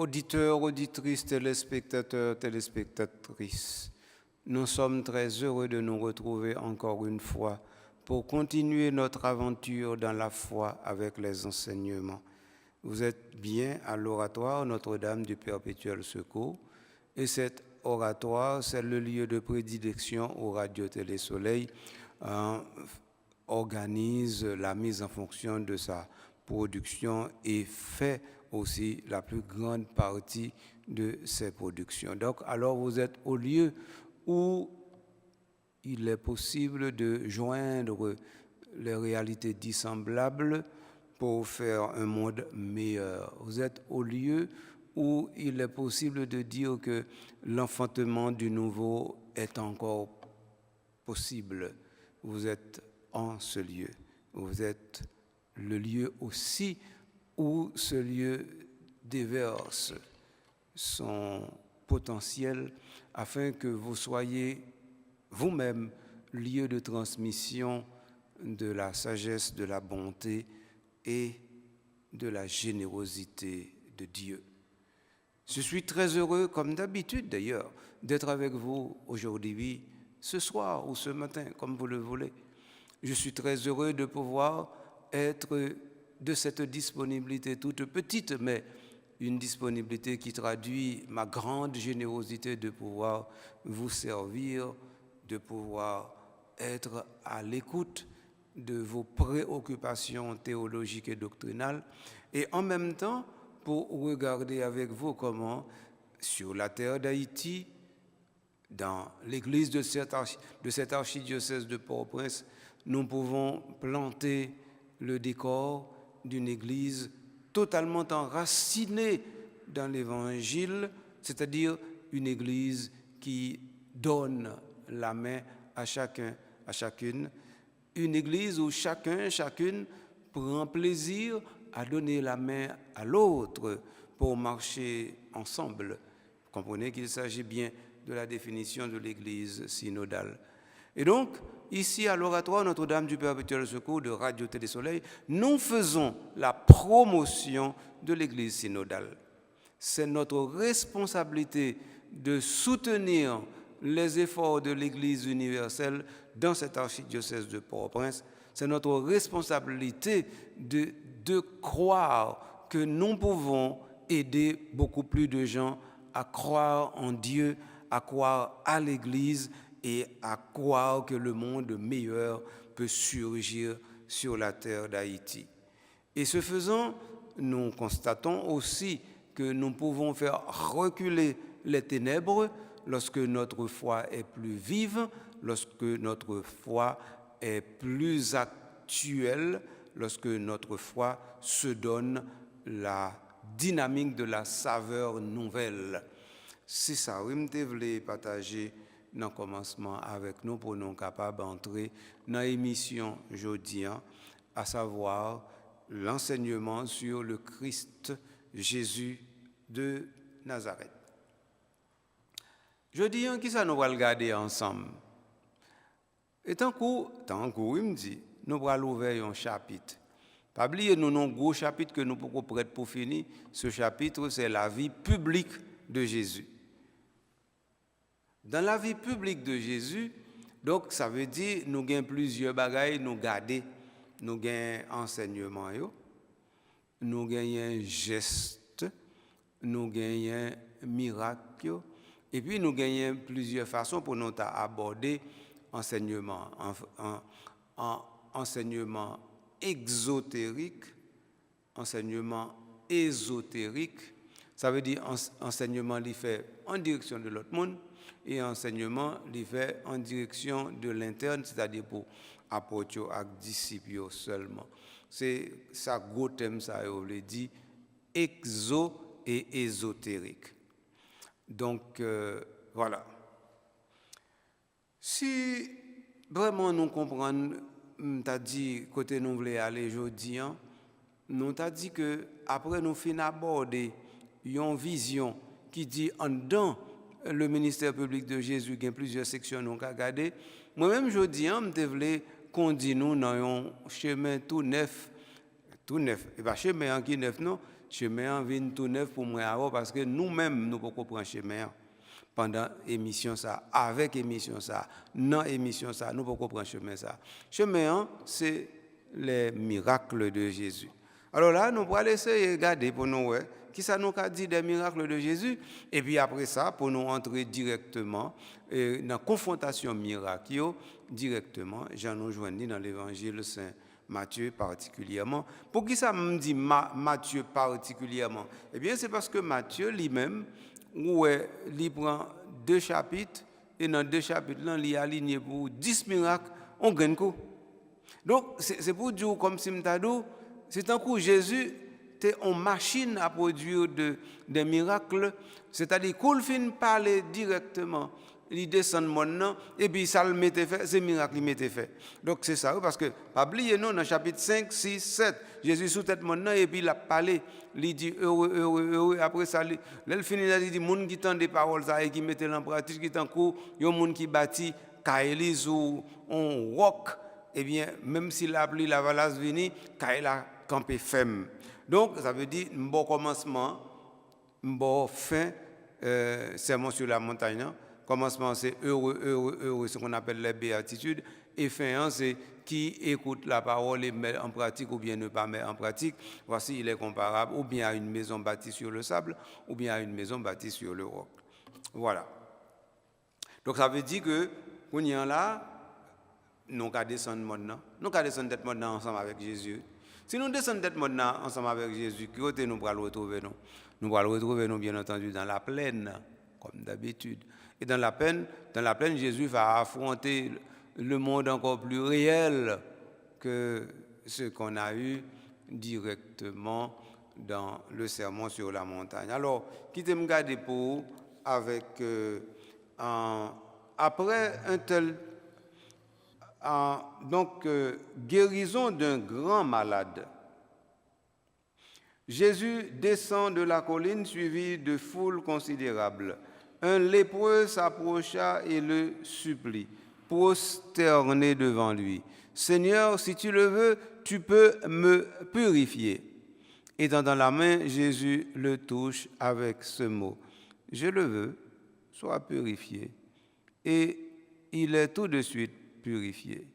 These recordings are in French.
Auditeurs, auditrices, téléspectateurs, téléspectatrices, nous sommes très heureux de nous retrouver encore une fois pour continuer notre aventure dans la foi avec les enseignements. Vous êtes bien à l'oratoire Notre-Dame du Perpétuel Secours et cet oratoire, c'est le lieu de prédilection où Radio-Télé Soleil organise la mise en fonction de sa production et fait aussi la plus grande partie de ses productions. Donc, alors vous êtes au lieu où il est possible de joindre les réalités dissemblables pour faire un monde meilleur. Vous êtes au lieu où il est possible de dire que l'enfantement du nouveau est encore possible. Vous êtes en ce lieu. Vous êtes le lieu aussi où ce lieu déverse son potentiel afin que vous soyez vous-même lieu de transmission de la sagesse, de la bonté et de la générosité de Dieu. Je suis très heureux, comme d'habitude d'ailleurs, d'être avec vous aujourd'hui, ce soir ou ce matin, comme vous le voulez. Je suis très heureux de pouvoir être de cette disponibilité toute petite, mais une disponibilité qui traduit ma grande générosité de pouvoir vous servir, de pouvoir être à l'écoute de vos préoccupations théologiques et doctrinales, et en même temps pour regarder avec vous comment, sur la terre d'Haïti, dans l'église de cet archidiocèse de Port-au-Prince, nous pouvons planter le décor d'une église totalement enracinée dans l'évangile, c'est-à-dire une église qui donne la main à chacun, à chacune, une église où chacune prend plaisir à donner la main à l'autre pour marcher ensemble. Vous comprenez qu'il s'agit bien de la définition de l'église synodale. Et donc, ici à l'oratoire Notre-Dame du Perpétuel Secours de Radio-Télé Soleil, nous faisons la promotion de l'église synodale. C'est notre responsabilité de soutenir les efforts de l'église universelle dans cet archidiocèse de Port-au-Prince. C'est notre responsabilité de croire que nous pouvons aider beaucoup plus de gens à croire en Dieu, à croire à l'Église et à croire que le monde meilleur peut surgir sur la terre d'Haïti. Et ce faisant, nous constatons aussi que nous pouvons faire reculer les ténèbres lorsque notre foi est plus vive, lorsque notre foi est plus actuelle, lorsque notre foi se donne la dynamique de la saveur nouvelle. C'est ça, oui, je voulais partager dans le commencement avec nous pour nous capables d'entrer dans l'émission aujourd'hui, à savoir l'enseignement sur le Christ Jésus de Nazareth. Je dis qui ça nous va regarder ensemble. Et tant que il me dit, nous allons ouvrir un chapitre. Pas oublier nous un gros chapitre que nous pouvons prêter pour finir. Ce chapitre, c'est la vie publique de Jésus. Dans la vie publique de Jésus, donc ça veut dire nous avons plusieurs bagailles, nous garder, nous avons enseignement, nous avons geste, nous avons miracle, et puis nous avons plusieurs façons pour nous aborder enseignement, enseignement exotérique, enseignement ésotérique, ça veut dire enseignement qui fait en direction de l'autre monde et enseignement qui fait en direction de l'interne, c'est-à-dire pour apporter à disciples seulement. C'est ça gros thème ça veut dire exo et ésotérique. Donc voilà. Si vraiment nous comprenons, t'as dit côté nous voulons aller aujourd'hui, nous t'a dit que après nous finissons aborder une vision qui dit en dedans le ministère public de Jésus, il y a plusieurs sections nous avons regardé. Moi-même aujourd'hui, je voulais qu'on dise nous dans un chemin tout neuf, et pas chemin qui neuf non, chemin vient tout neuf pour moi avant parce que nous-mêmes nous pouvons prendre chemin pendant émission ça, avec émission ça, non émission ça, nous pouvons prendre chemin ça. Chemin c'est les miracles de Jésus. Alors là, nous allons essayer de regarder pour nous qui ça nous a dit des miracles de Jésus et puis après ça pour nous entrer directement dans la confrontation miracle directement, j'en nous joindre dans l'évangile Saint Matthieu particulièrement. Pour qui ça me dit Matthieu particulièrement? Eh bien, c'est parce que Matthieu lui-même, il prend 2 chapitres, et dans 2 chapitres, là, il est aligné pour 10 miracles, on gagne coup. Donc, c'est pour dire, comme si c'est un coup, Jésus était en machine à produire des miracles, c'est-à-dire qu'il finit parler directement. Il descend maintenant et puis ça le mettait fait, c'est miracle il mettait fait. Donc c'est ça parce que pas oublier non dans chapitre 5, 6, 7, Jésus sous tête maintenant et puis il a parlé, il dit heureux après ça il finit il dit monde qui tend des paroles ça et qui mettait en pratique qui tant coup, yo monde qui bâti Kaelis ou on rock eh bien même s'il a appelé la valasse vini, Kael a campé ferme. Donc ça veut dire un bon commencement, un bon fin sermon sur la montagne. Commencement, c'est heureux, ce qu'on appelle les béatitudes. Et fin, c'est qui écoute la parole et met en pratique ou bien ne pas mettre en pratique. Voici, il est comparable ou bien à une maison bâtie sur le sable ou bien à une maison bâtie sur le roc. Voilà. Donc, ça veut dire que, qu'on y est là, nous allons descendre maintenant. Nous allons descendre maintenant ensemble avec Jésus. Si nous descendons maintenant ensemble avec Jésus, qui côté nous allons retrouver nous? Nous allons retrouver nous, bien entendu, dans la plaine, comme d'habitude. Et dans la plaine, Jésus va affronter le monde encore plus réel que ce qu'on a eu directement dans le sermon sur la montagne. Alors, quittez me garder pour avec après un tel guérison d'un grand malade. Jésus descend de la colline suivi de foules considérables. Un lépreux s'approcha et le supplie, prosterné devant lui. « Seigneur, si tu le veux, tu peux me purifier. » Étendant la main, Jésus le touche avec ce mot. « Je le veux, sois purifié. » Et il est tout de suite purifié.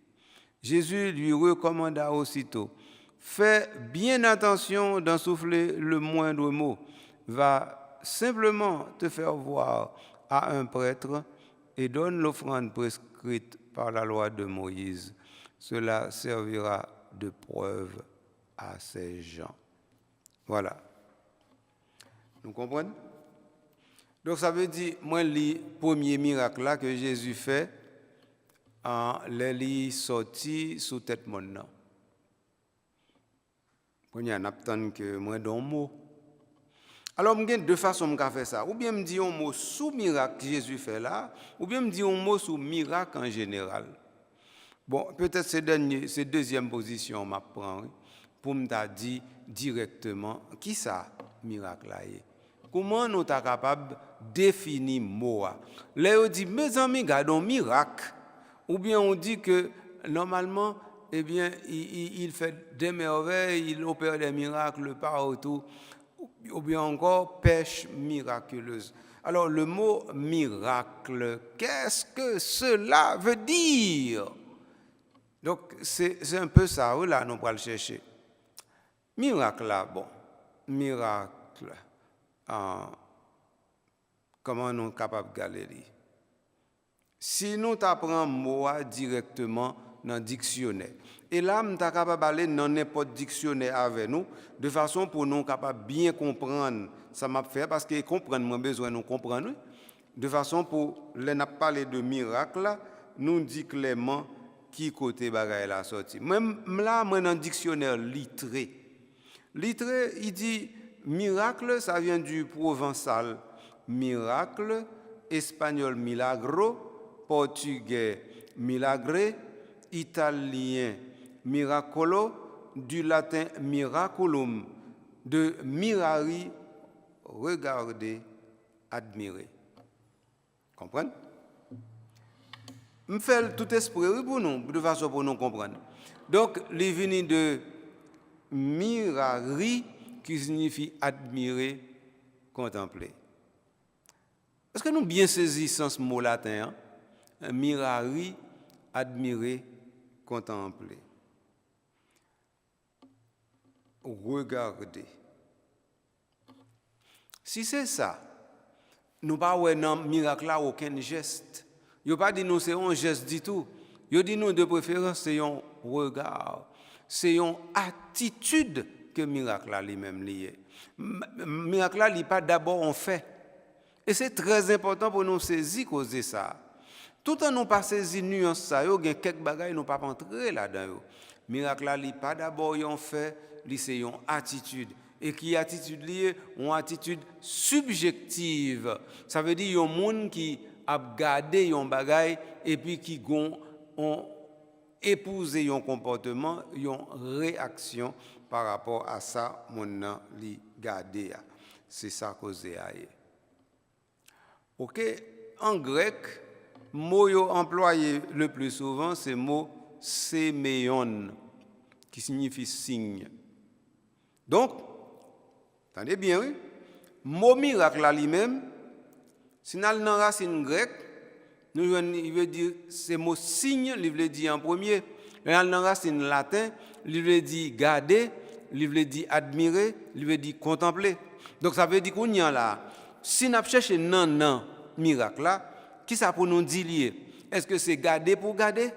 Jésus lui recommanda aussitôt, « Fais bien attention d'en souffler le moindre mot. Va simplement te faire voir à un prêtre et donne l'offrande prescrite par la loi de Moïse. Cela servira de preuve à ces gens. » Voilà. Nous comprenons? Donc ça veut dire, moi, le premier miracle là que Jésus fait, il est sorti sous tête monde. Quand il y a un aptan que moi don mot. Alors, je vais deux façons de faire ça. Ou bien je dis un mot sous miracle que Jésus fait là, ou bien je dis un mot sous miracle en général. Bon, peut-être c'est deuxième position que je prends pour me dire directement qui ça miracle là est. Comment nous sommes capables de définir le mot? Là, on dit, mes amis, gardons miracle. Ou bien on dit que normalement, eh bien, il fait des merveilles, il opère des miracles partout. Ou bien encore pêche miraculeuse. Alors le mot miracle, qu'est-ce que cela veut dire? Donc c'est un peu ça, là nous allons le chercher. Miracle là, bon, miracle, comment nous sommes capables de galérer? Si nous apprenons le mot directement dans le dictionnaire, et là, nous sommes capables d'aller dans n'importe dictionnaire avec nous, de façon pour nous capables bien comprendre ça m'a fait, parce que comprendre, moi besoin de nous comprendre, de façon pour les parler de miracle, nous dit clairement qui côté bagaille la sorti. Même là, moi dans le dictionnaire littré, il dit miracle, ça vient du provençal miracle, espagnol milagro, portugais milagre, italien miracolo, du latin miraculum, de mirari, regarder, admirer. Comprenez? Je fais tout esprit pour nous, de façon pour nous comprendre. Donc, les venus de mirari, qui signifie admirer, contempler. Est-ce que nous bien saisissons ce mot latin, hein? Mirari, admirer, contempler. Regarder. Si c'est ça, nous pas ouais dans miracle là aucun geste. Yo pas dit nous c'est un geste du tout. Yo dit nous de préférence c'est un regard, c'est une attitude que miracle là lui-même lié. Miracle là il pas d'abord on fait. Et c'est très important pour nous saisir causer ça. Tout en nous pas saisir nuance ça, yo gen quelques bagages nous pas entrer là-dedans. Miracle là il pas d'abord on fait, c'est une attitude. Et qui attitude liée, une attitude subjective. Ça veut dire qu'il y a un monde qui a gardé un bagage et puis qui ont épousé un comportement, une réaction par rapport à ça, mon li gardé. C'est ça causé a. OK, en grec, mot employé le plus souvent c'est le mot séméon qui signifie signe. Donc attendez bien, oui. Mot miracle là lui-même, si nous avons une racine grecque, il veut dire, c'est mot signe, il veut dire en premier. Nous avons une racine latin, il veut dire garder, il veut dire admirer, il veut dire contempler. Donc ça veut dire qu'on y a là. Si nous cherchons non miracle là, qui ça pour nous dire lié? Est-ce que c'est garder pour garder?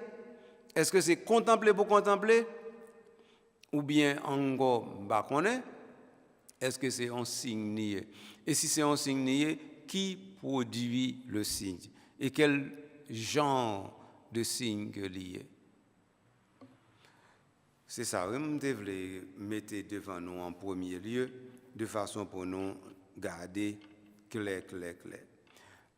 Est-ce que c'est contempler pour contempler? Ou bien encore, bah connaît? Est-ce que c'est un signe nié? Et si c'est un signe nié, qui produit le signe? Et quel genre de signe que lié? C'est ça, je voulais mettre devant nous en premier lieu, de façon pour nous garder clair.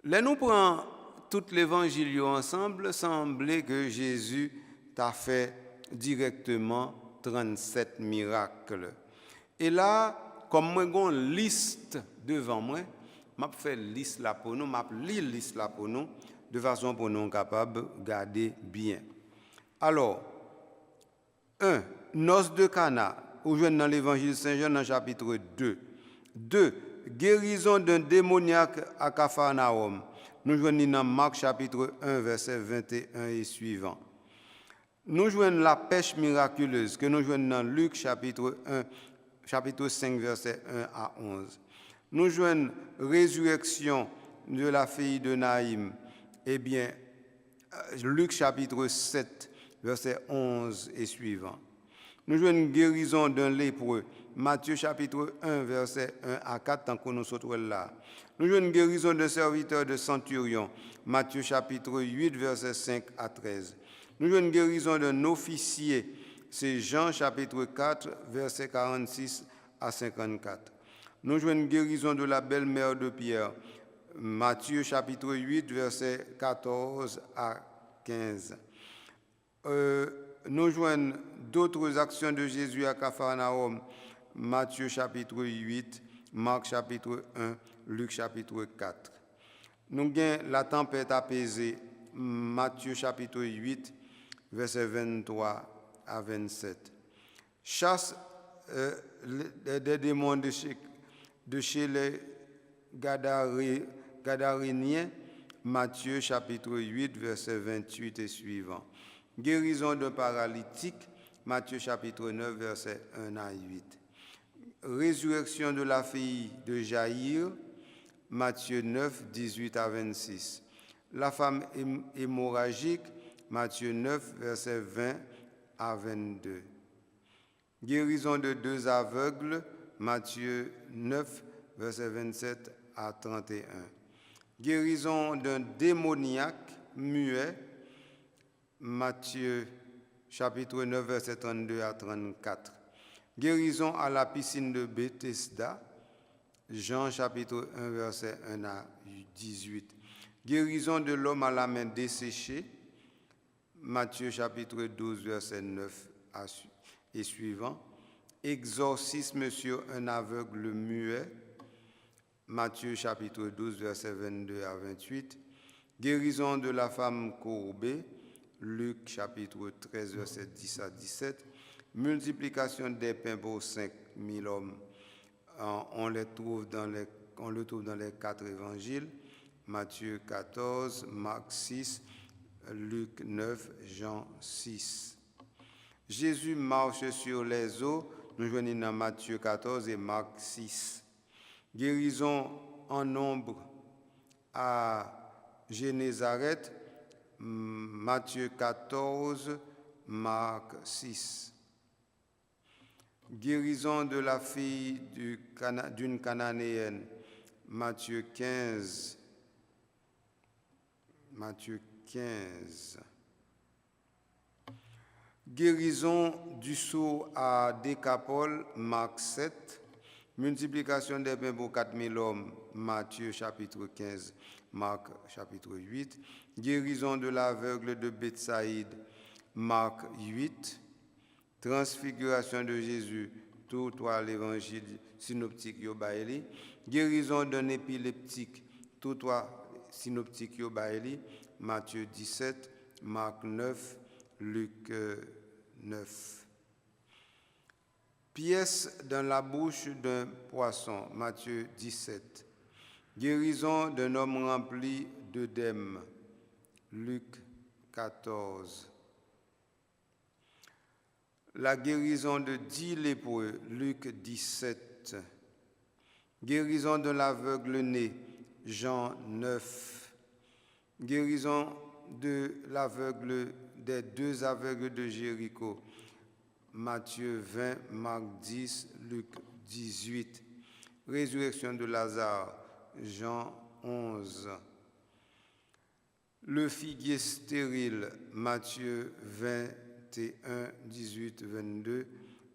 Là, nous prenons tout l'évangile ensemble, semblait que Jésus t'a fait directement 37 miracles. Et là, comme moi j'ai une liste devant moi, m'a fait liste là pour nous, m'a li liste là pour nous de façon pour nous capables de garder bien. Alors, 1, noces de Cana, où je dans l'évangile Saint-Jean dans chapitre 2. 2, guérison d'un démoniaque à Capharnaüm. Nous joignons dans Marc chapitre 1 verset 21 et suivant. Nous joignons la pêche miraculeuse que nous joignons dans Luc chapitre 5, versets 1 à 11. Nous joignons résurrection de la fille de Naïm. Eh bien, Luc chapitre 7, versets 11 et suivant. Nous joignons guérison d'un lépreux. Matthieu chapitre 1, versets 1 à 4, tant que nous sommes là. Nous joignons guérison d'un serviteur de centurion. Matthieu chapitre 8, versets 5 à 13. Nous joignons guérison d'un officier. C'est Jean chapitre 4, verset 46 à 54. Nous jouons une guérison de la belle-mère de Pierre. Matthieu chapitre 8, verset 14 à 15. Nous jouons d'autres actions de Jésus à Capharnaüm. Matthieu chapitre 8, Marc chapitre 1, Luc chapitre 4. Nous avons la tempête apaisée. Matthieu chapitre 8, verset 23 à 27. Chasse des démons de chez les Gadaréniens, Matthieu chapitre 8, verset 28 et suivant. Guérison d'un paralytique, Matthieu chapitre 9, verset 1 à 8. Résurrection de la fille de Jaïr, Matthieu 9, 18 à 26. La femme hémorragique, Matthieu 9, verset 20 à 22. Guérison de 2 aveugles, Matthieu 9, verset 27 à 31. Guérison d'un démoniaque muet, Matthieu chapitre 9, verset 32 à 34. Guérison à la piscine de Bethesda, Jean chapitre 1, verset 1 à 18. Guérison de l'homme à la main desséchée, Matthieu chapitre 12, verset 9 et suivant. Exorcisme sur un aveugle muet, Matthieu chapitre 12, verset 22 à 28. Guérison de la femme courbée, Luc chapitre 13, verset 10 à 17. Multiplication des pains pour 5 000 hommes, on le trouve dans les 4 évangiles, Matthieu 14, Marc 6, Luc 9, Jean 6. Jésus marche sur les eaux, nous joignons dans Matthieu 14 et Marc 6. Guérison en nombre à Génézareth, Matthieu 14, Marc 6. Guérison de la fille d'une Cananéenne, Matthieu 15. Guérison du sceau à Décapole, Marc 7. Multiplication des pains pour 4000 hommes, Matthieu chapitre 15, Marc chapitre 8. Guérison de l'aveugle de Bethsaïde, Marc 8. Transfiguration de Jésus, tout l'évangile synoptique yobaeli. Guérison d'un épileptique, tout synoptique yobaeli, Matthieu 17, Marc 9, Luc 9. Pièce dans la bouche d'un poisson, Matthieu 17. Guérison d'un homme rempli d'œdème, Luc 14. La guérison de 10 lépreux, Luc 17. Guérison de l'aveugle-né, Jean 9. Guérison de l'aveugle, des 2 aveugles de Jéricho, Matthieu 20, Marc 10, Luc 18. Résurrection de Lazare, Jean 11. Le figuier stérile, Matthieu 21, 18, 22,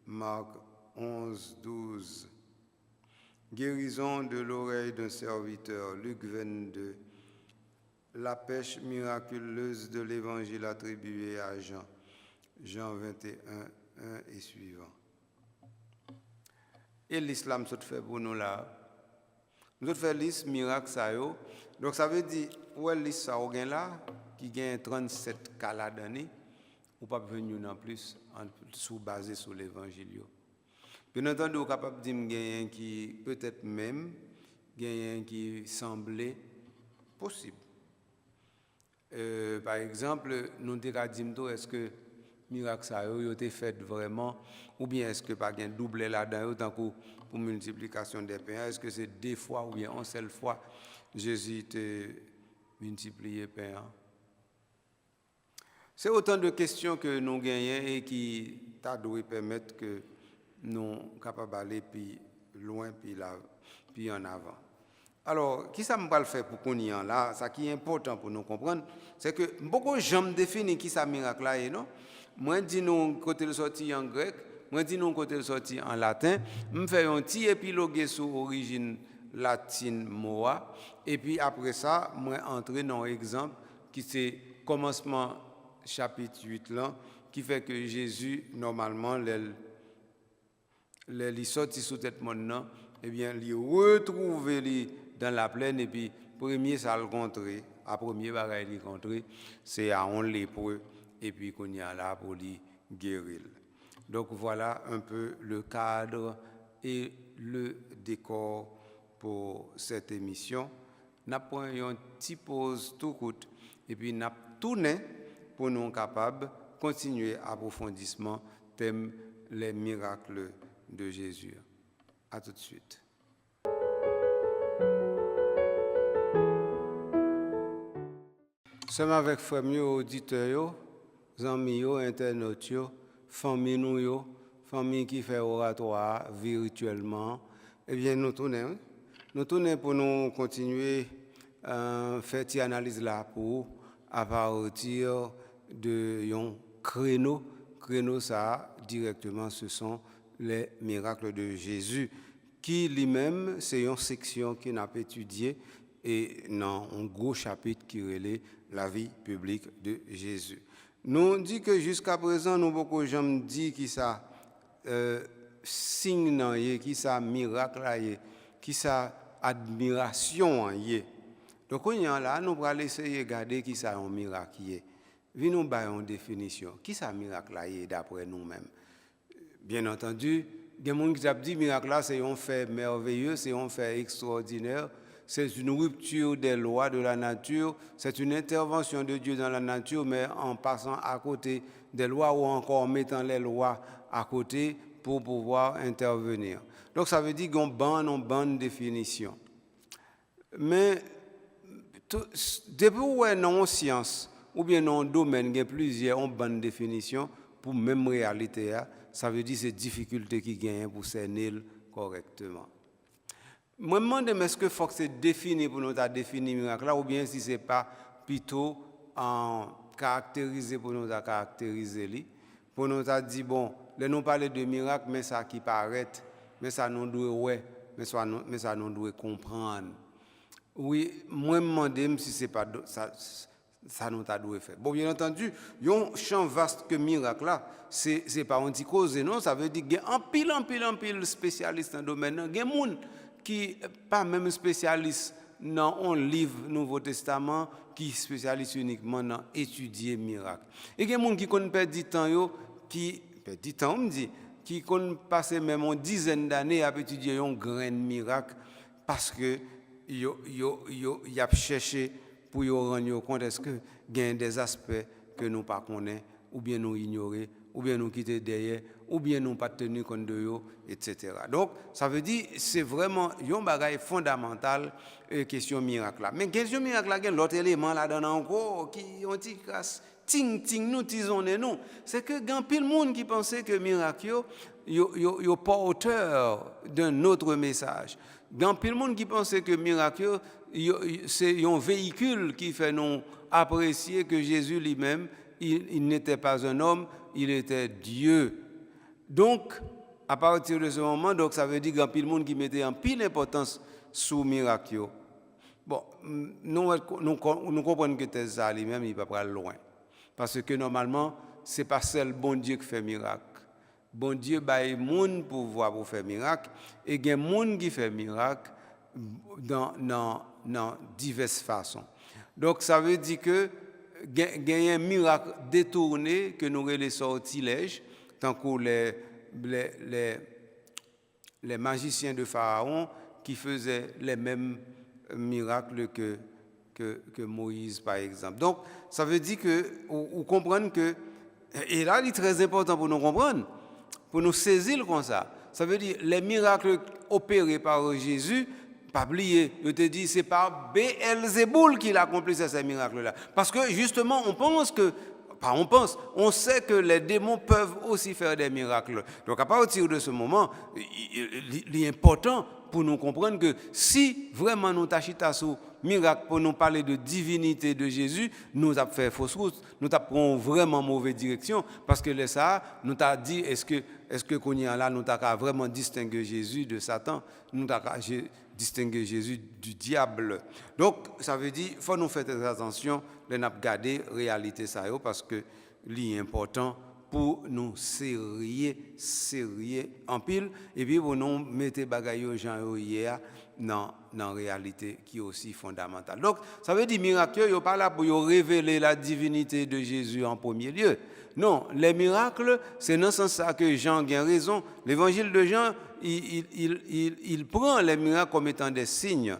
Marc 11, 12. Guérison de l'oreille d'un serviteur, Luc 22. La pêche miraculeuse de l'évangile attribué à Jean, Jean 21, 1 et suivant. Et l'islam se fait pour nous là. Nous fait liste miracle ça yo. Donc ça veut dire ouais liste ça gain là qui gagne 37 cas là d'année ou pas venir non plus sous basé sur l'évangile yo. Bien entendu, on est capable de dire qui peut-être même gagne qui semblait possible. Par exemple, nous disons est-ce que miracle ça a été fait vraiment ou bien est-ce que pas gain doublé là-dedans tant que pour multiplication des pains, est-ce que c'est 2 fois ou bien une seule fois Jésus a multiplié pain? C'est autant de questions que nous gagnons et qui t'a dû permettre que nous capables d'aller plus loin puis en avant. Alors, qui ça me va le faire pour qu'on y en là, ça qui est important pour nous comprendre, c'est que beaucoup de gens définissent qui ça miracle là non. Moi dis nous côté le sorti en grec, moi dis nous côté le sorti en latin, me fait un petit épilogue sur origine latine moa et puis après ça, moi entrer dans exemple qui c'est commencement chapitre 8 là qui fait que Jésus normalement les sorti sous tête monde eh bien li retrouver dans la plaine et puis premier ça le rencontrer à premier bagaille li rencontrer c'est à on lépreux et puis qu'on y a là pour lui guérir. Donc voilà un peu le cadre et le décor pour cette émission. N'a pris une petite pause tout court et puis n'a tourné pour nous capables continuer approfondissement thème les miracles de Jésus. À tout de suite. Sommes avec frères auditeurs, amis, internautes, famille qui fait oratoire virtuellement. Eh bien, nous tournons pour nous continuer à faire cette analyse là pour à partir de un créneau ça directement ce sont les miracles de Jésus qui lui-même c'est une section qui n'a pas étudié et dans un gros chapitre qui relève la vie publique de Jésus. Nous dit que jusqu'à présent nous beaucoup de gens dit qui ça signe qui ça miracle qui ça admiration donc on y a là nous va essayer regarder qui ça un miracle vi nous ba une définition qui ça miracle d'après nous-mêmes. Bien entendu des gens qui ont dit miracle là, c'est un fait merveilleux, c'est un fait extraordinaire, c'est une rupture des lois de la nature, c'est une intervention de Dieu dans la nature, mais en passant à côté des lois ou encore en mettant les lois à côté pour pouvoir intervenir. Donc ça veut dire qu'on bonne définition. Mais depuis où est non science ou bien non domaine, il y a plusieurs bonnes définitions pour même réalité, ça veut dire c'est difficulté qui gagne pour cerner correctement. Moi je me demande est-ce que faut que c'est défini pour nous définir miracle là ou bien si c'est pas plutôt en caractérisé pour nous caractériser lui pour nous dire bon, là nous parler de miracle mais ça qui paraît mais ça nous doit ouais mais ça nous doit comprendre. Oui, moi je me demande si c'est pas ça nous t'a doué faire. Bon, bien entendu, il y a un champ vaste que miracle là, c'est pas un petit cause, non, ça veut dire qu'il y a un pile spécialiste dans le domaine. Il y a des gens qui pas même spécialiste dans un livre Nouveau Testament, qui spécialiste uniquement dans étudier miracle. Et il y a des gens qui connaissent perdre du temps, qui perdent du temps, on me dit, qui connaissent passer même une dizaine d'années à étudier un grand miracle parce que y a cherché pour nous rendre compte est-ce que il y a des aspects que nous ne connaissons pas, ou bien nous ignorer, ou bien nous quitter derrière, ou bien nous pas tenir compte de eux, etc. Donc, ça veut dire c'est vraiment un bagage fondamental question miracle là. Mais question miracle là, il y a l'autre élément là-dedans encore qui on dit casse ting nous tisonner nous. C'est que grand pile monde qui pensait que miracle yo porteur d'un autre message. Grand pile monde qui pensait que miracle c'est un véhicule qui fait nous apprécier que Jésus lui-même, il n'était pas un homme, il était Dieu. Donc, à partir de ce moment, donc ça veut dire qu'il y a pile monde qui mettait en pile d'importance sur miracle. Bon, nous comprenons que ça lui-même, il ne va pas loin. Parce que normalement, ce n'est pas seul bon Dieu qui fait miracle. Bon Dieu baille monde pouvoir pour faire miracle et il y a monde qui fait miracle dans diverses façons. Donc ça veut dire que il y a un miracle détourné que nous les sortilèges, tant que les magiciens de Pharaon qui faisaient les mêmes miracles que Moïse par exemple. Donc ça veut dire que vous comprenez que et là il est très important pour nous comprendre, pour nous saisir comme ça. Ça veut dire les miracles opérés par Jésus. Pas oublier, je te dis, c'est pas Béelzéboul qui accomplissait ces miracles-là. Parce que justement, on sait que les démons peuvent aussi faire des miracles. Donc à partir de ce moment, il est important pour nous comprendre que si vraiment nous t'achitons sur miracle pour nous parler de divinité de Jésus, nous avons fait fausse route, nous avons vraiment mauvaise direction, parce que ça, nous avons dit, est-ce que qu'on y a là, nous avons vraiment distingué Jésus de Satan, nous avons distinguer Jésus du diable. Donc, ça veut dire qu'il faut nous faire très attention de nous garder la réalité ça, parce que c'est important pour nous sérieux en pile, et puis pour nous mettre les bagailles aux gens hier dans la réalité qui est aussi fondamentale. Donc, ça veut dire miracle, il n'est pas là pour révéler la divinité de Jésus en premier lieu. Non, les miracles, c'est dans ce sens que Jean a raison. L'évangile de Jean, il prend les miracles comme étant des signes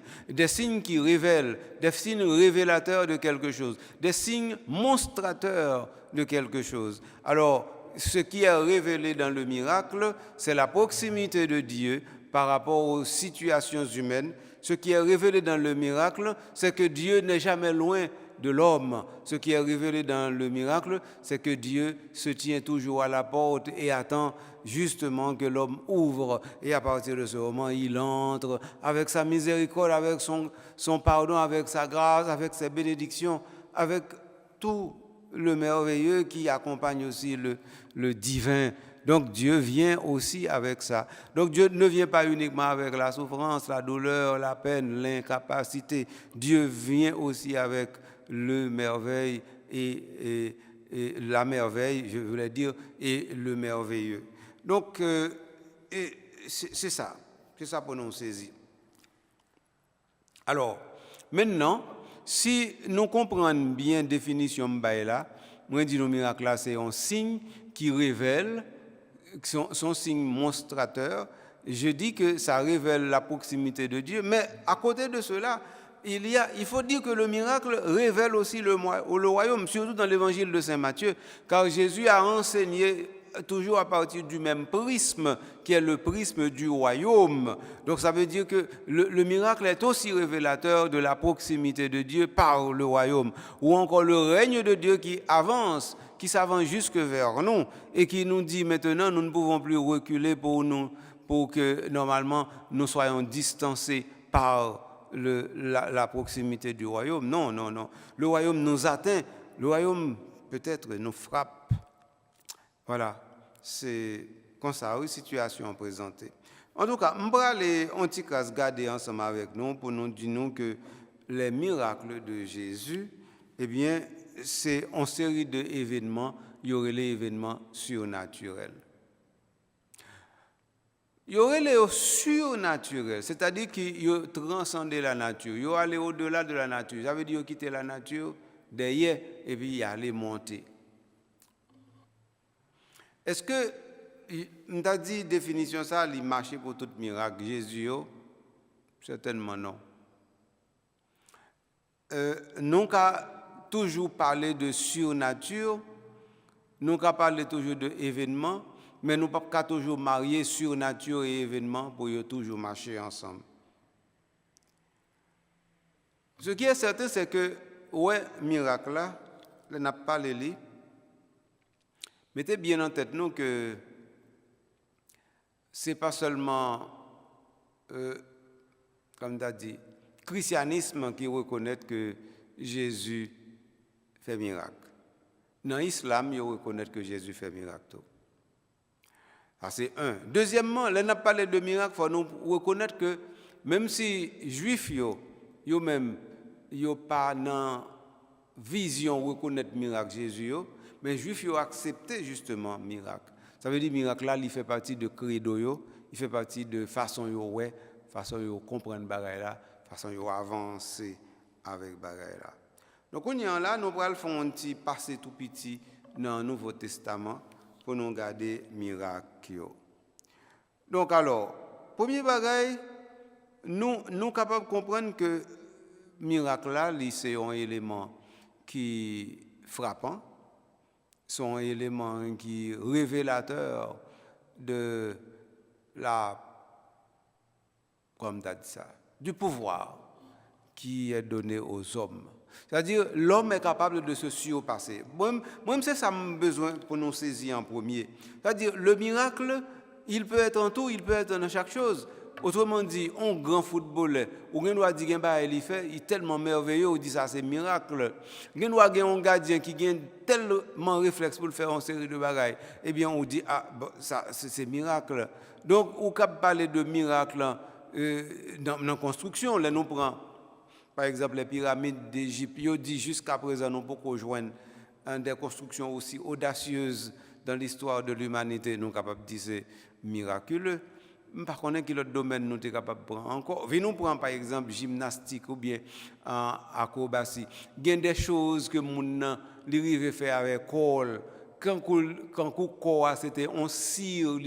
qui révèlent, des signes révélateurs de quelque chose, des signes monstrateurs de quelque chose. Alors, ce qui est révélé dans le miracle, c'est la proximité de Dieu par rapport aux situations humaines. Ce qui est révélé dans le miracle, c'est que Dieu n'est jamais loin de l'homme. Ce qui est révélé dans le miracle, c'est que Dieu se tient toujours à la porte et attend justement que l'homme ouvre. Et à partir de ce moment, il entre avec sa miséricorde, avec son pardon, avec sa grâce, avec ses bénédictions, avec tout le merveilleux qui accompagne aussi le divin. Donc Dieu vient aussi avec ça. Donc Dieu ne vient pas uniquement avec la souffrance, la douleur, la peine, l'incapacité. Dieu vient aussi avec le merveille et la merveille, je voulais dire, et le merveilleux. Donc, c'est ça pour nous saisir. Alors, maintenant, si nous comprenons bien la définition de là, moi, je dis le miracle là, c'est un signe qui révèle son signe monstrateur. Je dis que ça révèle la proximité de Dieu, mais à côté de cela, il faut dire que le miracle révèle aussi le royaume, surtout dans l'évangile de Saint Matthieu, car Jésus a enseigné toujours à partir du même prisme, qui est le prisme du royaume. Donc ça veut dire que le miracle est aussi révélateur de la proximité de Dieu par le royaume, ou encore le règne de Dieu qui avance, qui s'avance jusque vers nous, et qui nous dit maintenant nous ne pouvons plus reculer pour que normalement nous soyons distancés par la proximité du royaume. Non, non, non. Le royaume nous atteint, le royaume peut-être nous frappe. Voilà, c'est comme ça, une situation présentée. En tout cas, je vais aller un petit cas garder ensemble avec nous pour nous dire que les miracles de Jésus, eh bien, c'est une série d'événements, il y aurait les événements surnaturels. Il y aurait les surnaturels, c'est-à-dire qu'ils transcendent la nature, ils allaient au-delà de la nature. Ça veut dire qu'ils quittaient la nature derrière et puis ils allaient monter. Est-ce que, on a dit définition ça, il marchait pour tout miracle, Jésus? Certainement non. Nous avons toujours parlé de surnature, nous avons parlé toujours d'événements, mais nous ne pouvons pas toujours marier surnature et événements pour toujours marcher ensemble. Ce qui est certain, c'est que, ouais, miracle là, on n'a pas les. Mettez bien en tête nous que ce n'est pas seulement, comme tu as dit, le christianisme qui reconnaît que Jésus fait miracle. Dans l'islam, ils reconnaissent que Jésus fait miracle. Ça, c'est un. Deuxièmement, là, on a parlé de miracle, il faut nous reconnaître que même si les Juifs, ils même, ils n'ont pas dans vision reconnaître miracle Jésus, mais les Juifs ont accepté justement le miracle. Ça veut dire que le miracle là, il fait partie de credo, il fait partie de façon de façon de comprendre bagaille là, façon de avancer avec bagaille là. Donc on y est là, nous allons faire un petit passé tout petit dans le Nouveau Testament pour nous garder miracle. Donc alors, premier bagaille, nous sommes capables de comprendre que le miracle là, c'est un élément qui est frappant, c'est un élément qui est révélateur de comme tu as dit ça, du pouvoir qui est donné aux hommes. C'est-à-dire, l'homme est capable de se surpasser. Moi, c'est ça que j'ai besoin pour nous saisir en premier. C'est-à-dire, le miracle, il peut être en tout, il peut être dans chaque chose. Autrement dit, un grand footballeur, ou on doit dire qu'il fait, il est tellement merveilleux, on dit ça c'est miracle. On doit avoir un gardien qui a tellement réflexe pour faire une série de bagailles. Eh bien, on dit ça c'est miracle. Donc, on peut parler de miracle dans la construction. Là, nous prenons, par exemple, les pyramides d'Égypte. Ils dit jusqu'à présent, nous pouvons joindre des constructions aussi audacieuses dans l'histoire de l'humanité. Nous sommes capables de dire c'est miraculeux. Par contre, quel autre domaine nous sommes capables de prendre encore? Nous prenons par exemple gymnastique ou bien acrobatie. Il y a des choses que nous arrivons à faire avec col. Quand le corps c'était un cire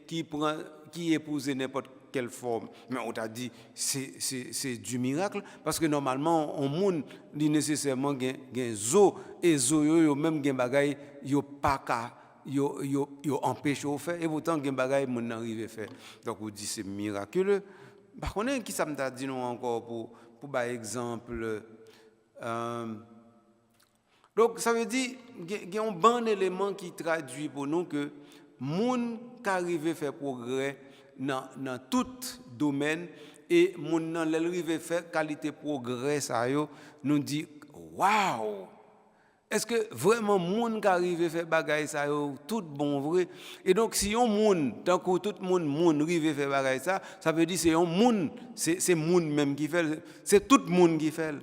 qui épousait n'importe quelle forme. Mais on t'a dit c'est du miracle parce que normalement on monde nécessairement gain zo et zo yo même gain bagay yo pas ka yo empêche au faire et pourtant gain bagay mon arrive faire. Donc on dit c'est miraculeux. Par contre qui ça me t'a dit nous encore pour par exemple donc ça veut dire qu'il y a un bon élément qui traduit pour nous que monde qui arrive à faire progrès dans tout domaine et mon dans l'arrivé faire qualité progrès ça yo nous dit waouh, est-ce que vraiment monde qui arrive à faire bagaille ça yo tout bon vrai et donc si on monde tant que tout monde arrive à faire bagaille ça veut dire c'est un monde c'est monde même qui fait c'est tout monde qui fait.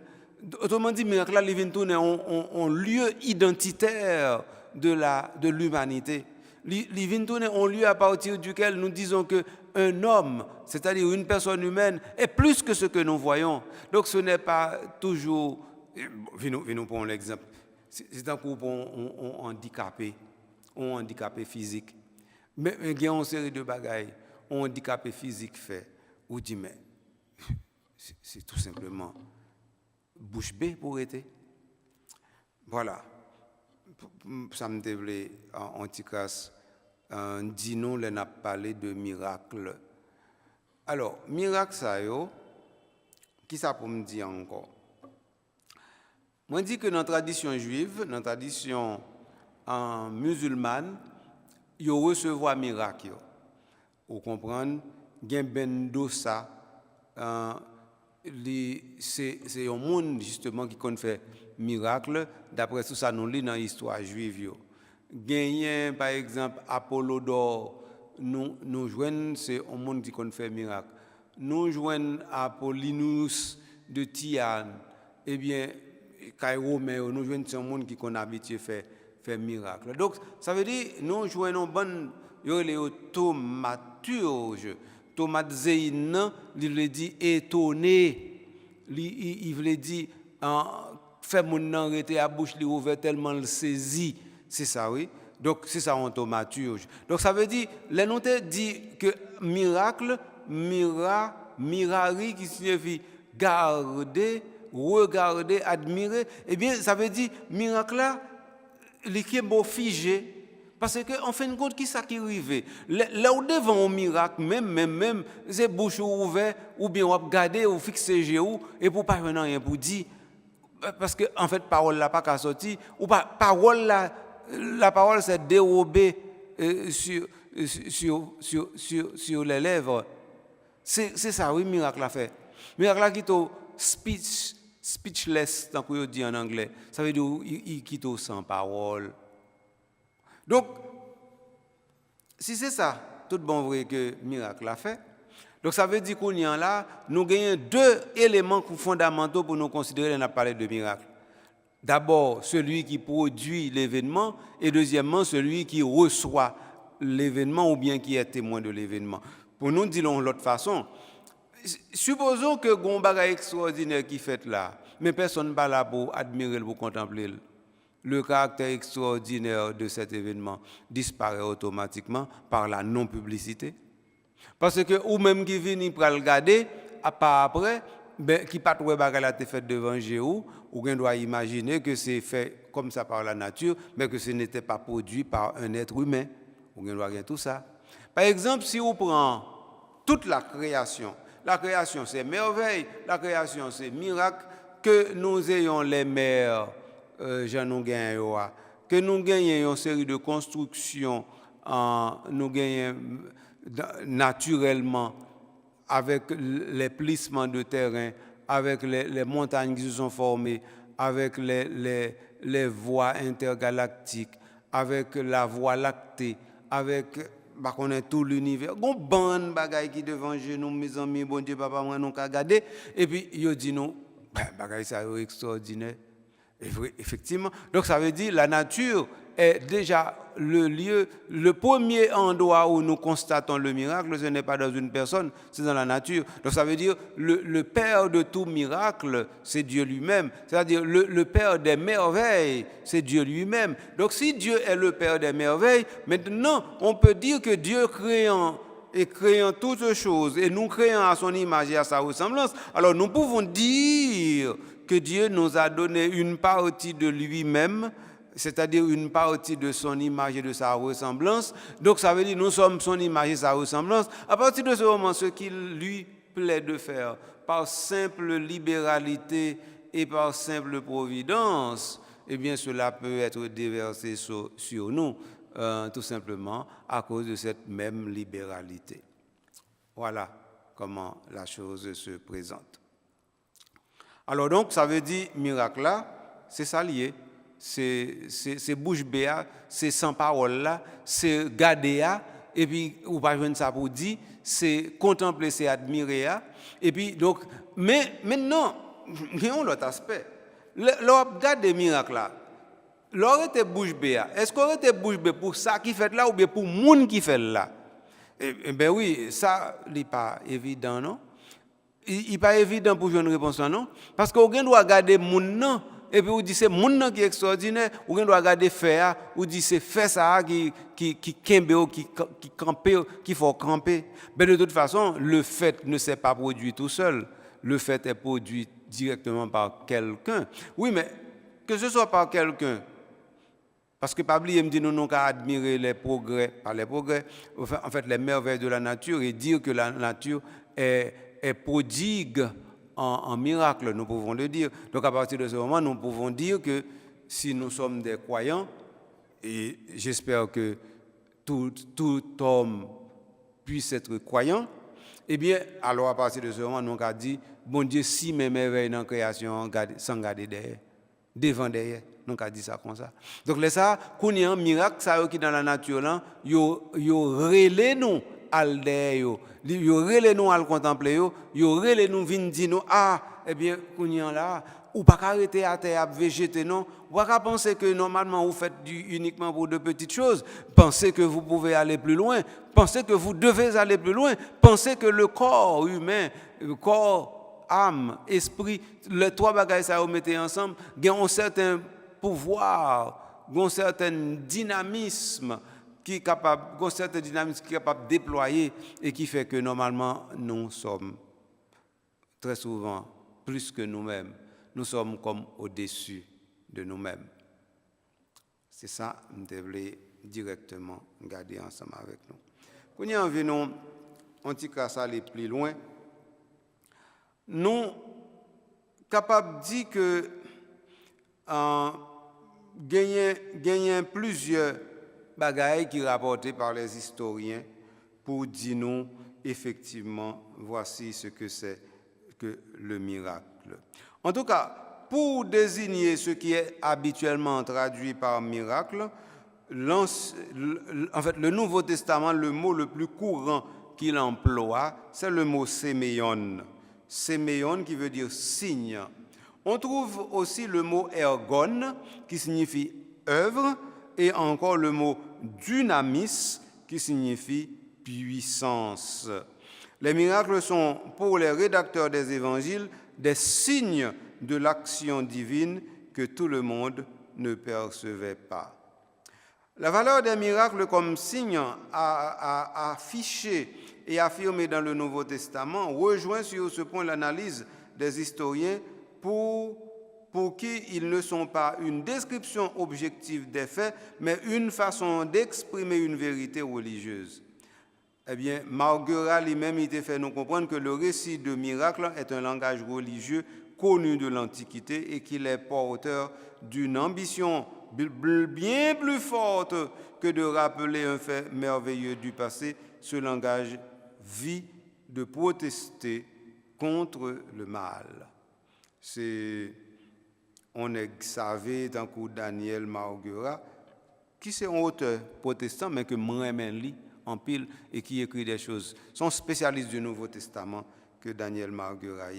Autrement dit miracle là il vient tourner en lieu identitaire de l'humanité. Il vient tourner en lieu à partir duquel nous disons qu'un homme, c'est-à-dire une personne humaine, est plus que ce que nous voyons. Donc ce n'est pas toujours... Venons pour l'exemple. C'est un coup pour un handicapé physique. Mais il y a une série de bagailles, un handicapé physique fait, ou dit, mais c'est tout simplement bouche bée pour être. Voilà. Ça me développe en anticasse. Dis nous, on a parlé de miracle. Alors, miracle, ça, qui ça pour me dire encore? Moi, je dis que dans la tradition juive, dans la tradition musulmane, il recevoir miracle. Vous comprenez? Il y a ben dosa. C'est un monde justement qui fait miracle. D'après tout ça, nous lisons dans l'histoire juive. Gagné par exemple Apollodore, nous joignons, c'est un monde qui fait miracle. Nous joignons Apollinus de Tyane, eh bien, Cairo-Méo, nous joignons un monde qui est habitué faire miracle. Donc, ça veut dire, nous joignons bonne, les thaumaturges. Tomate zéine, il veut dire étonné, il veut dire faire mon nom rester à bouche ouverte tellement le saisi. C'est ça, oui. Donc, c'est ça en thaumaturge. Donc, ça veut dire, les notes dit que miracle, mirari, qui signifie garder, regarder, admirer, eh bien, ça veut dire, miracle là, l'équipe est figé. Parce que, en fin de compte, qui ça qui arrive? Là où devant un miracle, même, c'est bouche ouverte, ou bien on va garder, ou fixer géo, et pour pas rien pour dire. Parce que, en fait, parole là pas qu'à sortir, ou pas, parole là, la parole c'est dérobée sur les lèvres. C'est ça, oui, miracle a fait. Miracle là qui est speechless, tant qu'on dit en anglais. Ça veut dire qu'il quitte sans parole. Donc, si c'est ça, tout bon vrai que miracle a fait, donc ça veut dire qu'on y a là, nous gagnons deux éléments fondamentaux pour nous considérer qu'on a parlé de miracle. D'abord, celui qui produit l'événement, et deuxièmement, celui qui reçoit l'événement ou bien qui est témoin de l'événement. Pour nous dire de l'autre façon, supposons que un bagage extraordinaire qui fait là, mais personne n'est pas là pour admirer, pour contempler. Le caractère extraordinaire de cet événement disparaît automatiquement par la non-publicité. Parce que, ou même qui vient pour le regarder, à part après, ben, qui pas trouvé bagage la fait devant Jéhu, ou qu'on doit imaginer que c'est fait comme ça par la nature, mais que ce n'était pas produit par un être humain. Ou qu'on doit rien tout ça. Par exemple, si on prend toute la création c'est merveille, la création c'est miracle, que nous ayons les mers, que nous gagnons une série de constructions, nous gagnons naturellement avec les plissements de terrain, avec les montagnes qui se sont formées, avec les voies intergalactiques, avec la voie lactée, avec tout l'univers. Il y a une bande de bagailles qui devant nous, mes amis, bon Dieu, papa, moi, nous avons regardé. Et puis, il dit nous, bagailles, ça est extraordinaire. Effectivement. Donc, ça veut dire que la nature est déjà le lieu, le premier endroit où nous constatons le miracle, ce n'est pas dans une personne, c'est dans la nature. Donc, ça veut dire le père de tout miracle, c'est Dieu lui-même. C'est-à-dire le père des merveilles, c'est Dieu lui-même. Donc, si Dieu est le père des merveilles, maintenant, on peut dire que Dieu créant toutes choses, et nous créons à son image et à sa ressemblance, alors nous pouvons dire que Dieu nous a donné une partie de lui-même, c'est-à-dire une partie de son image et de sa ressemblance. Donc ça veut dire que nous sommes son image et sa ressemblance. À partir de ce moment, ce qu'il lui plaît de faire, par simple libéralité et par simple providence, eh bien cela peut être déversé sur nous, tout simplement à cause de cette même libéralité. Voilà comment la chose se présente. Alors donc, ça veut dire, miracle là, c'est ça lié. C'est bouche bée, c'est sans parole là, c'est garder, et puis, ou pas joindre ça pour dire, c'est contempler, c'est admirer. Et puis, donc, mais maintenant, il y a un autre aspect. L'on regarde des miracles là, l'on était bouche bée. Est-ce qu'on était bouche bée pour ça qui fait là ou bien pour le monde qui fait là? Eh bien oui, ça n'est pas évident, non? Il n'est pas évident pour jouer une réponse, non? Parce qu'on doit garder mon nom et puis on dit c'est monde qui est extraordinaire, ou on doit regarder faire, ou dit c'est fait ça qui kembe, qui camper, qui faut camper. Mais de toute façon, le fait ne s'est pas produit tout seul. Le fait est produit directement par quelqu'un. Oui, mais que ce soit par quelqu'un, parce que Pabli me dit nous n'avons qu'à admirer les progrès, pas les progrès, en fait les merveilles de la nature et dire que la nature est prodigue en miracle, nous pouvons le dire. Donc à partir de ce moment, nous pouvons dire que si nous sommes des croyants, et j'espère que tout homme puisse être croyant, eh bien, alors à partir de ce moment, nous avons dit, bon Dieu, si mes merveilles dans la création, sans garder derrière, devant derrière. Nous avons dit ça comme ça. Donc, là, ça, quand il y a un miracle, ça qui dans la nature, là, yo relé nous al derrière, yo relé nous al contempler, yo relé nous vinn dire nous, ah, eh bien, quand il y a là, ou pas arrêter à terre à végéter, non. Ou pas penser que normalement vous faites uniquement pour de petites choses. Pensez que vous pouvez aller plus loin. Pensez que vous devez aller plus loin. Pensez que le corps humain, le corps, âme, esprit, les trois bagages ça vous mettez ensemble, ont un certain pouvoir, un certain dynamisme qui est capable, un certain dynamisme qui est capable de déployer et qui fait que normalement nous sommes très souvent plus que nous-mêmes. Nous sommes comme au-dessus de nous-mêmes. C'est ça, nous devons directement garder ensemble avec nous. Quand nous venons, on dit qu'à ça aller plus loin, nous sommes capables de dire que gagner plusieurs bagailles qui sont rapportées par les historiens pour dire nous effectivement voici ce que c'est que le miracle. En tout cas, pour désigner ce qui est habituellement traduit par miracle, en fait, le Nouveau Testament, le mot le plus courant qu'il emploie, c'est le mot séméon. Séméon qui veut dire signe. On trouve aussi le mot ergon qui signifie œuvre et encore le mot dynamis qui signifie puissance. Les miracles sont pour les rédacteurs des évangiles des signes de l'action divine que tout le monde ne percevait pas. La valeur des miracles comme signe affiché et affirmé dans le Nouveau Testament rejoint sur ce point l'analyse des historiens pour qui ils ne sont pas une description objective des faits, mais une façon d'exprimer une vérité religieuse. Eh bien, Marguerat lui-même, il fait nous comprendre que le récit de miracles est un langage religieux connu de l'Antiquité et qu'il est porteur d'une ambition bien plus forte que de rappeler un fait merveilleux du passé. Ce langage vit de protester contre le mal. On est savé tant que Daniel Marguerat, qui c'est un auteur protestant, mais que moi-même lis en pile et qui écrit des choses. Sont spécialistes du Nouveau Testament que Daniel Marguerat.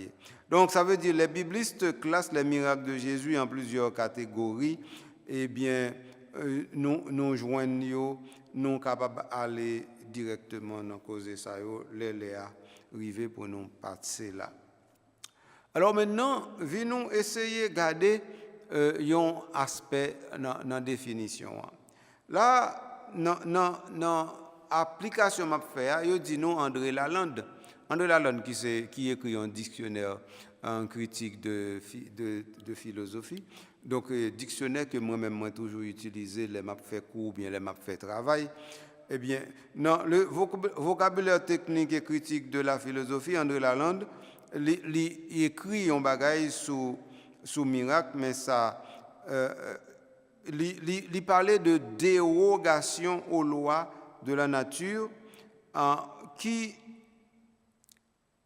Donc ça veut dire les biblistes classent les miracles de Jésus en plusieurs catégories. Eh bien, nous joignons, nous capables d'aller directement dans cause ça, les arriver pour nous passer là. Alors maintenant, venons essayer de garder un aspect dans la définition. Là, dans application m'a fait, yo dit nous André Lalande. André Lalande qui écrit un dictionnaire en critique de philosophie. Donc dictionnaire que moi-même moi toujours utilisé les m'a fait cours bien les m'a fait travail. Eh bien, dans le vocabulaire technique et critique de la philosophie, André Lalande il écrit un bagage sous miracle, mais ça il parlait de dérogation aux lois de la nature, qui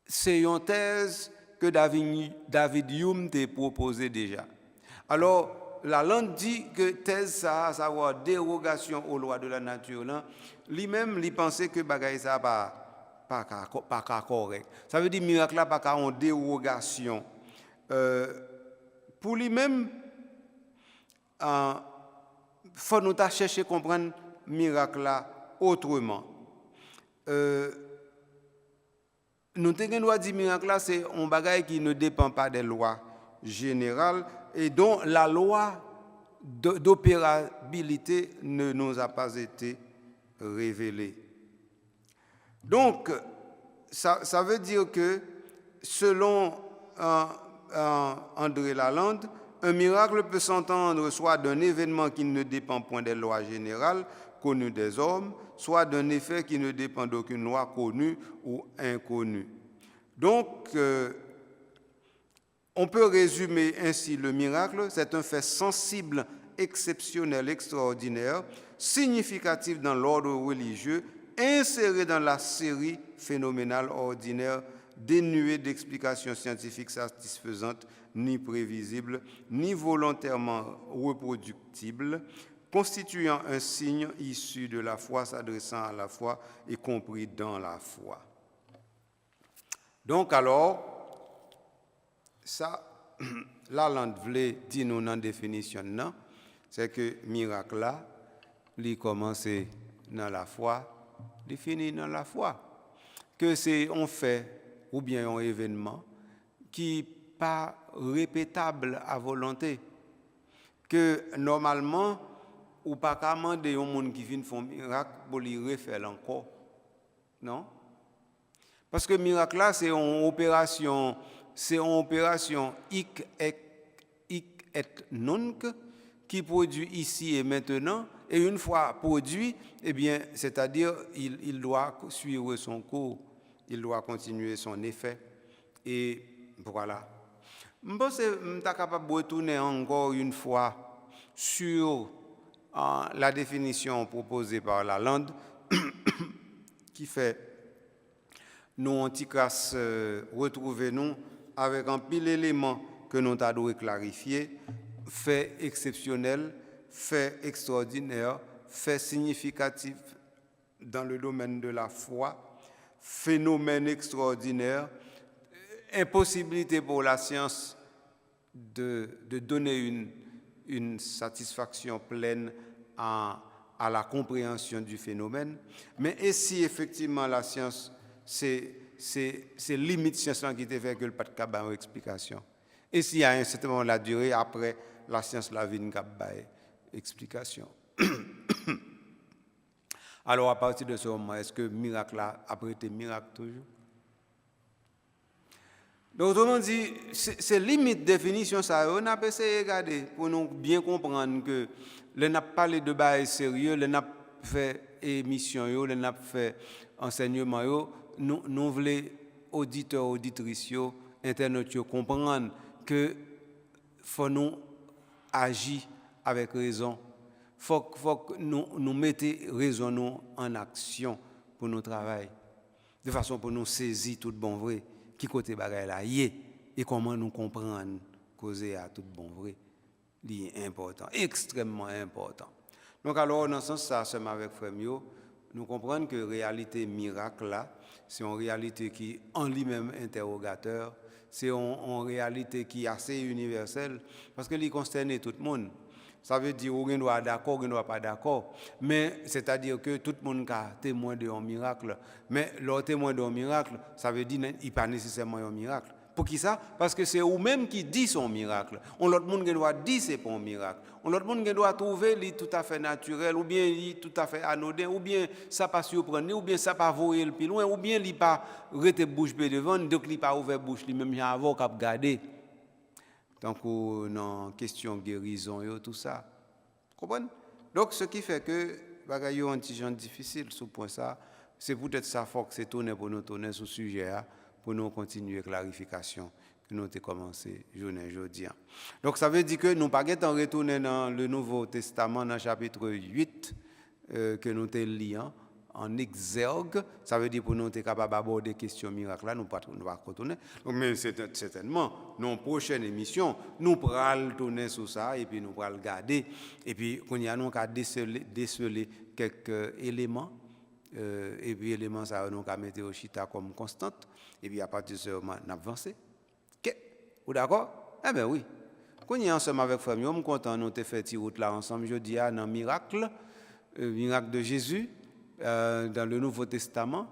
c'est une thèse que David Hume t'a proposé déjà. Alors, la langue dit que thèse ça, à savoir dérogation aux lois de la nature, lui-même, il pensait que bagaille ça pas correct. Ça veut dire miracle là pas en dérogation. Pour lui-même, faut nous chercher à comprendre miracle là autrement. Nous devons dire miracle là c'est un bagage qui ne dépend pas des lois générale et dont la loi d'opérabilité ne nous a pas été révélée. Donc, ça veut dire que, selon André Lalande, un miracle peut s'entendre soit d'un événement qui ne dépend point des lois générales connues des hommes, soit d'un effet qui ne dépend d'aucune loi connue ou inconnue. Donc, on peut résumer ainsi le miracle: c'est un fait sensible, exceptionnel, extraordinaire, significatif dans l'ordre religieux, inséré dans la série phénoménale ordinaire, dénué d'explications scientifiques satisfaisantes, ni prévisibles, ni volontairement reproductibles, constituant un signe issu de la foi, s'adressant à la foi et compris dans la foi. Donc alors, ça, Lalande voulait dire nous dans la définition, non? C'est que miracle là, il commence dans la foi, il finit dans la foi. Que c'est un fait ou bien un événement qui pas répétable à volonté. Que normalement, ou pas qu'à demander un monde qui vient faire un miracle pour lui refaire encore. Non? Parce que miracle là, c'est une opération hic et nunc qui produit ici et maintenant, et une fois produit, eh bien, c'est-à-dire il doit suivre son cours, il doit continuer son effet, et voilà. Je pense que je suis capable de retourner encore une fois sur la définition proposée par Lalande, qui fait nous, Anticras, retrouver nous avec un pile d'éléments que nous avons clarifier: fait exceptionnel, fait extraordinaire, fait significatif dans le domaine de la foi, phénomène extraordinaire, impossibilité pour la science de donner une satisfaction pleine à la compréhension du phénomène. Mais et si effectivement la science, c'est limite science qui te fait que le pas de capable une explication. Et s'il y a un certain moment la durée, après la science la vie capable explication. Alors à partir de ce moment, est-ce que miracle a après été miracle toujours? Donc autrement dit, c'est limite définition ça. On a essayé de regarder pour nous bien comprendre que le n'a parlé de bail sérieux, le n'a fait émission, le n'a fait enseignement, nous voulons auditeurs, auditrices, internautes comprendre que faut nous agir avec raison. Faut que nous mettions raison nous en action pour nos travail, de façon pour nous saisir tout bon vrai, qui côté bagaille là y et comment nous comprendre causer à tout bon vrai, c'est important, extrêmement important. Donc alors dans ce sens ça, seulement avec frère Mio, nous comprenons que réalité miracle là, c'est une réalité qui en lui-même interrogateur, c'est une réalité qui est assez universelle parce que il concerne tout le monde. Ça veut dire qu'on doit être d'accord, qu'on ne doit pas d'accord. Mais c'est-à-dire que tout le monde est témoin d'un miracle. Mais le témoin d'un miracle, ça veut dire qu'il n'est pas nécessairement un miracle. Pour qui ça? Parce que c'est vous-même qui dit son miracle. On l'autre monde qui doit dire c'est pas un miracle. On l'autre monde qui doit trouver lui tout à fait naturel, ou bien lui tout à fait anodin, ou bien ça pas surprendre, ou bien ça pas voyer le plus loin, ou bien lui pas rester bouche bée devant, donc lui pas ouvert bouche lui même avant qu'à garder. Donc dans question guérison et tout ça. Comprenez? Donc ce qui fait que bagaille un petit genre difficile sur point ça, c'est peut-être ça faut que c'est tourner pour nous tourner sur sujet là. Pour nous continuer clarification que nous avons commencé journée aujourd'hui. Donc ça veut dire que nous pas en retourner dans le Nouveau Testament dans le chapitre 8 que nous avons lu en exergue. Ça veut dire pour nous être capable d'aborder des questions miracles là, nous pas retourner. Mais certainement, dans la prochaine émission, nous pourrons tourner sur ça et puis nous pourrons regarder. Et puis, quand il y a nous qu'à déceler quelques éléments. Et puis éléments ça nous a mettre au chita comme constante et puis à partir de ce moment on avance. OK, vous d'accord? Eh ben oui. Quand on est ensemble avec famille, on est content nous te fait cette route là ensemble jeudi dans miracle de Jésus dans le Nouveau Testament.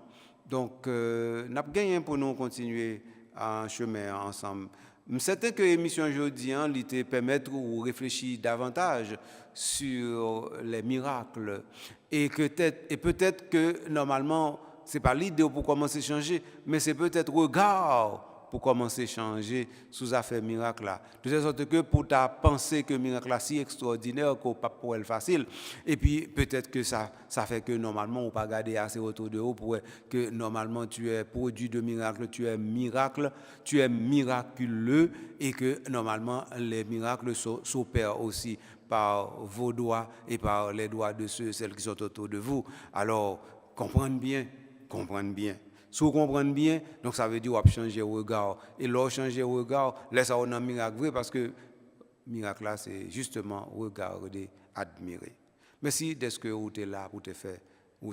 Donc n'a gagné pour nous continuer un chemin ensemble. Je suis certain que l'émission aujourd'hui te permettre de réfléchir davantage sur les miracles et peut-être que normalement, ce n'est pas l'idée pour commencer à changer, mais c'est peut-être regard pour commencer à changer sous affaire miracle là. De telle sorte que pour ta pensée que miracle là si extraordinaire qu'on pas pour elle facile et puis peut-être que ça fait que normalement on pas garder assez autour de vous pour que normalement tu es produit de miracle, tu es miracle, tu es miraculeux et que normalement les miracles s'opèrent aussi par vos doigts et par les doigts de celles qui sont autour de vous. Alors comprendre bien. Si vous comprenez bien, donc ça veut dire qu'on va changer le regard. Et là, changer le regard, laisse on un miracle vrai parce que miracle là, c'est justement regarder, admirer. Merci d'être que vous êtes là pour te faire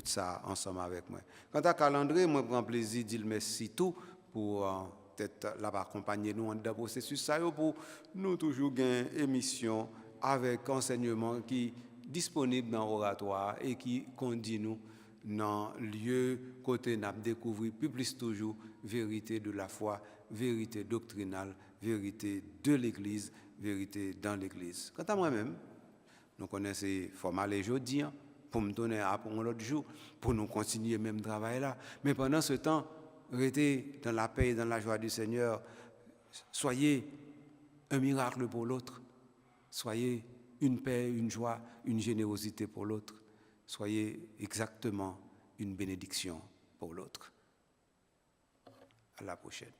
ça ensemble avec moi. Quant à calendrier, moi, je prends plaisir de dire merci tout pour peut-être accompagner nous dans le processus ça pour nous toujours gagner une émission avec enseignement qui est disponible dans l'oratoire et qui conduit nous dans le lieu côté n'a découvert plus toujours vérité de la foi, vérité doctrinale, vérité de l'Église, vérité dans l'Église. Quant à moi-même, nous connaissons ces formats les jeudis pour me donner pour l'autre jour, pour nous continuer le même travail là. Mais pendant ce temps, restez dans la paix et dans la joie du Seigneur. Soyez un miracle pour l'autre. Soyez une paix, une joie, une générosité pour l'autre. Soyez exactement une bénédiction pour l'autre. À la prochaine.